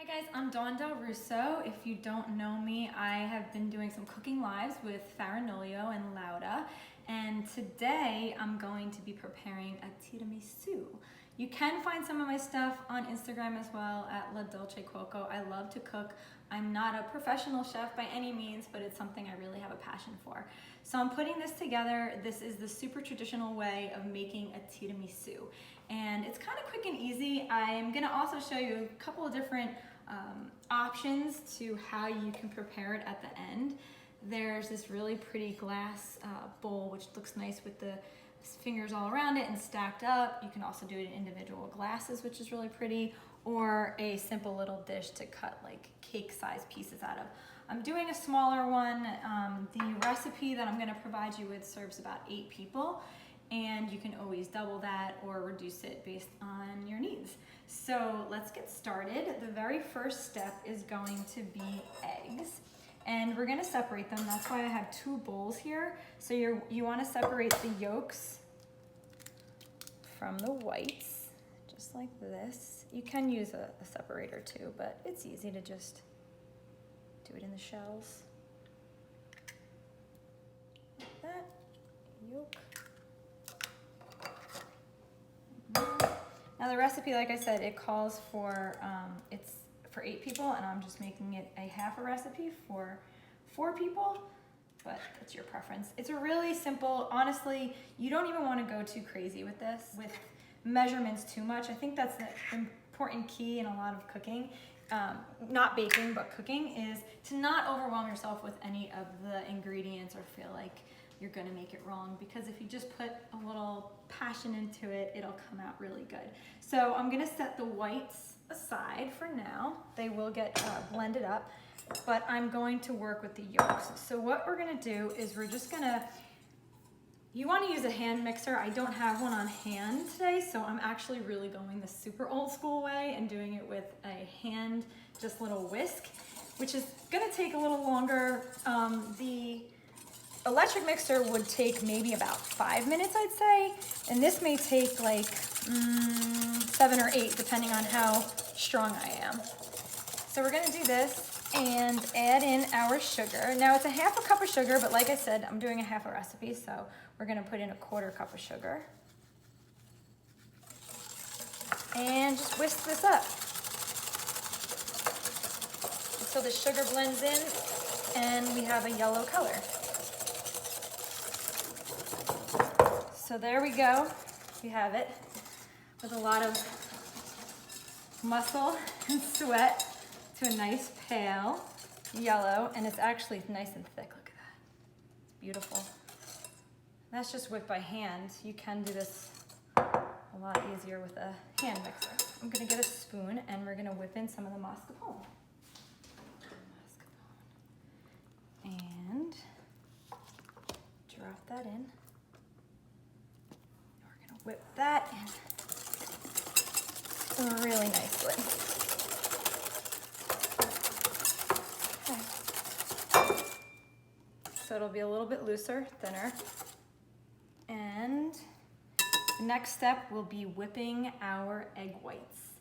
Hi guys, I'm Dawn Del Russo. If you don't know me, I have been doing some cooking lives with Farinolio and Lauda, and today I'm going to be preparing a tiramisu. You can find some of my stuff on Instagram as well at La Dolce Cuoca. I love to cook. I'm not a professional chef by any means, but it's something I really have a passion for. So I'm putting this together. This is the super traditional way of making a tiramisu. And it's kind of quick and easy. I'm gonna also show you a couple of different options to how you can prepare it at the end. There's this really pretty glass bowl, which looks nice with the fingers all around it and stacked up. You can also do it in individual glasses, which is really pretty, or a simple little dish to cut like cake-sized pieces out of. I'm doing a smaller one. The recipe that I'm gonna provide you with serves about 8 people, and you can always double that or reduce it based on your needs. So let's get started. The very first step is going to be eggs, and we're gonna separate them. That's why I have 2 bowls here. So you wanna separate the yolks from the whites, just like this. You can use a separator too, but it's easy to just do it in the shells. Like that, yolk. Now the recipe, like I said, it calls for, it's for 8 people, and I'm just making it a half a recipe for 4 people, but it's your preference. It's a really simple, honestly, you don't even want to go too crazy with this, with measurements too much. I think that's the important key in a lot of cooking, not baking, but cooking, is to not overwhelm yourself with any of the ingredients or feel like you're gonna make it wrong, because if you just put a little passion into it, it'll come out really good. So I'm gonna set the whites aside for now. They will get blended up, but I'm going to work with the yolks. So what we're gonna do is we're just gonna, you wanna use a hand mixer. I don't have one on hand today, so I'm actually really going the super old school way and doing it with a hand, just little whisk, which is gonna take a little longer. The electric mixer would take maybe about 5 minutes, I'd say, and this may take like 7 or 8, depending on how strong I am. So we're gonna do this and add in our sugar. Now it's a half a cup of sugar, but like I said, I'm doing a half a recipe, so we're gonna put in a 1/4 cup of sugar. And just whisk this up so the sugar blends in and we have a yellow color. So there we go. We have it with a lot of muscle and sweat to a nice pale yellow, and it's actually nice and thick. Look at that. It's beautiful. That's just whipped by hand. You can do this a lot easier with a hand mixer. I'm gonna get a spoon and we're gonna whip in some of the mascarpone. And drop that in. Whip that in really nicely. Okay. So it'll be a little bit looser, thinner. And the next step will be whipping our egg whites.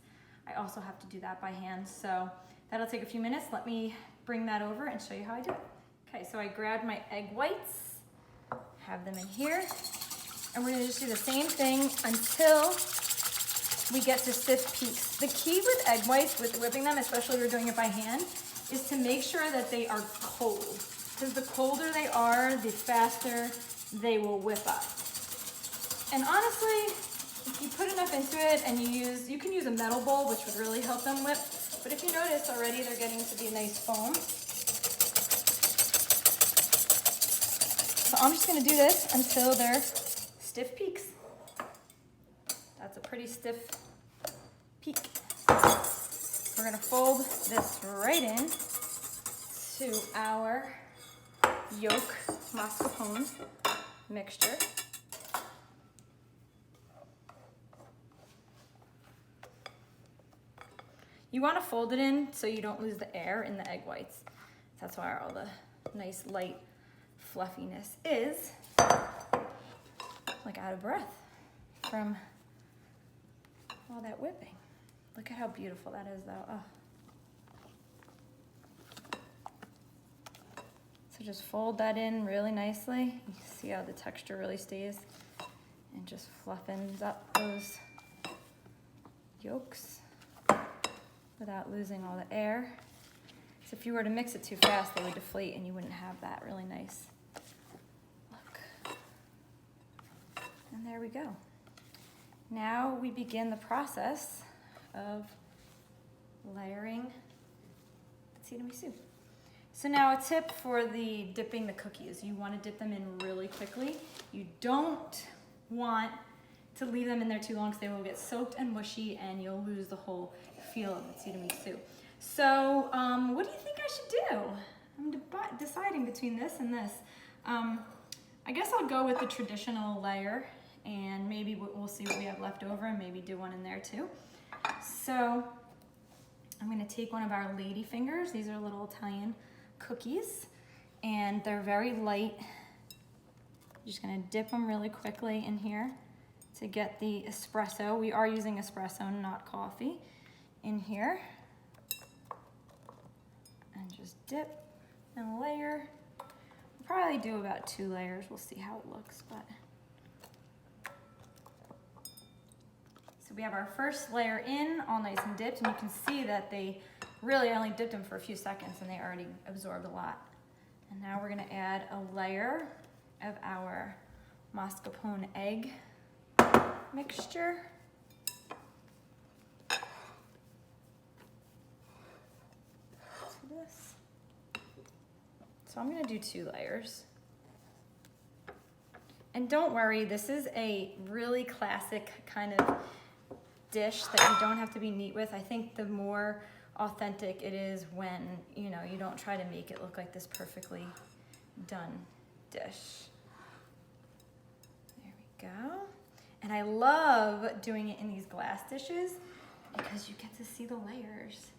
I also have to do that by hand, so that'll take a few minutes. Let me bring that over and show you how I do it. Okay, so I grabbed my egg whites, have them in here. And we're gonna just do the same thing until we get to stiff peaks. The key with egg whites, with whipping them, especially if you're doing it by hand, is to make sure that they are cold. Because the colder they are, the faster they will whip up. And honestly, if you put enough into it and you can use a metal bowl, which would really help them whip. But if you notice already, they're getting to be a nice foam. So I'm just gonna do this until they're stiff peaks. That's a pretty stiff peak. We're gonna fold this right in to our yolk mascarpone mixture. You wanna fold it in so you don't lose the air in the egg whites. That's why all the nice light fluffiness is. Like out of breath from all that whipping. Look at how beautiful that is though. Oh, So just fold that in really nicely. You can see how the texture really stays and just fluffens up those yolks without losing all the air. So if you were to mix it too fast, they would deflate and you wouldn't have that really nice look. And there we go. Now we begin the process of layering the tiramisu. So now a tip for the dipping the cookies. You want to dip them in really quickly. You don't want to leave them in there too long because they will get soaked and mushy and you'll lose the whole feel of the tiramisu. So what do you think I should do? I'm deciding between this and this. I guess I'll go with the traditional layer and maybe we'll see what we have left over and maybe do one in there too. So I'm gonna take one of our lady fingers. These are little Italian cookies and they're very light. I'm just gonna dip them really quickly in here to get the espresso. We are using espresso, not coffee, in here. And just dip and layer. We'll probably do about 2 layers. We'll see how it looks, but. So we have our first layer in, all nice and dipped, and you can see that they really only dipped them for a few seconds and they already absorbed a lot. And now we're gonna add a layer of our mascarpone egg mixture. To this. So I'm gonna do 2 layers. And don't worry, this is a really classic kind of dish that you don't have to be neat with. I think the more authentic it is when, you know, you don't try to make it look like this perfectly done dish. There we go. And I love doing it in these glass dishes because you get to see the layers.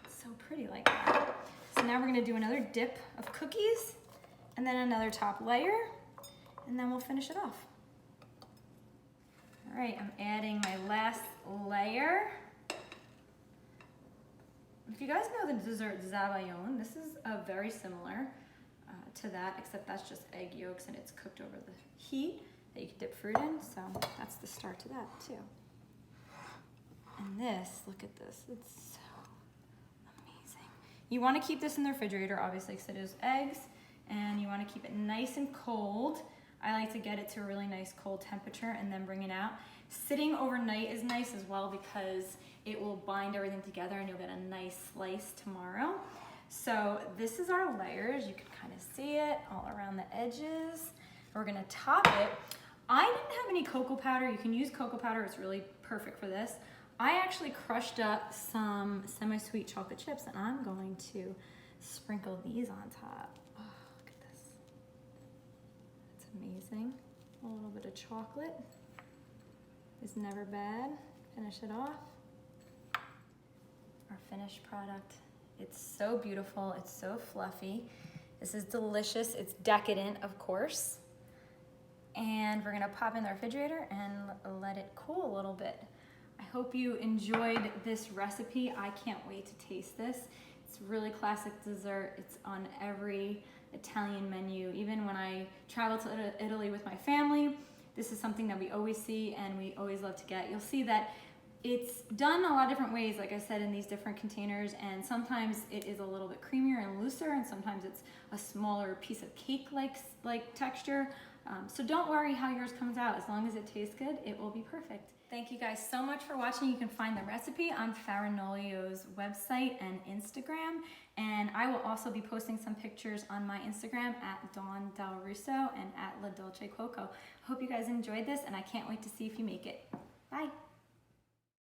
It's so pretty like that. So now we're gonna do another dip of cookies and then another top layer and then we'll finish it off. All right, I'm adding my last layer. If you guys know the dessert zabayon, this is very similar to that, except that's just egg yolks and it's cooked over the heat that you can dip fruit in, so that's the start to that too. And this, look at this, it's so amazing. You want to keep this in the refrigerator, obviously, because it is eggs, and you want to keep it nice and cold. I like to get it to a really nice cold temperature and then bring it out. Sitting overnight is nice as well because it will bind everything together and you'll get a nice slice tomorrow. So this is our layers. You can kind of see it all around the edges. We're gonna top it. I didn't have any cocoa powder. You can use cocoa powder. It's really perfect for this. I actually crushed up some semi-sweet chocolate chips and I'm going to sprinkle these on top. Amazing. A little bit of chocolate is never bad. Finish it off. Our finished product. It's so beautiful. It's so fluffy. This is delicious. It's decadent, of course. And we're gonna pop in the refrigerator and let it cool a little bit. I hope you enjoyed this recipe. I can't wait to taste this. It's really classic dessert. It's on every Italian menu. Even when I travel to Italy with my family, this is something that we always see and we always love to get. You'll see that it's done a lot of different ways, like I said, in these different containers, and sometimes it is a little bit creamier and looser, and sometimes it's a smaller piece of cake-like texture. So don't worry how yours comes out. As long as it tastes good, it will be perfect. Thank you guys so much for watching. You can find the recipe on Farinolio's website and Instagram. And I will also be posting some pictures on my Instagram at Dawn Del Russo and at La Dolce Cuoca. Hope you guys enjoyed this and I can't wait to see if you make it. Bye.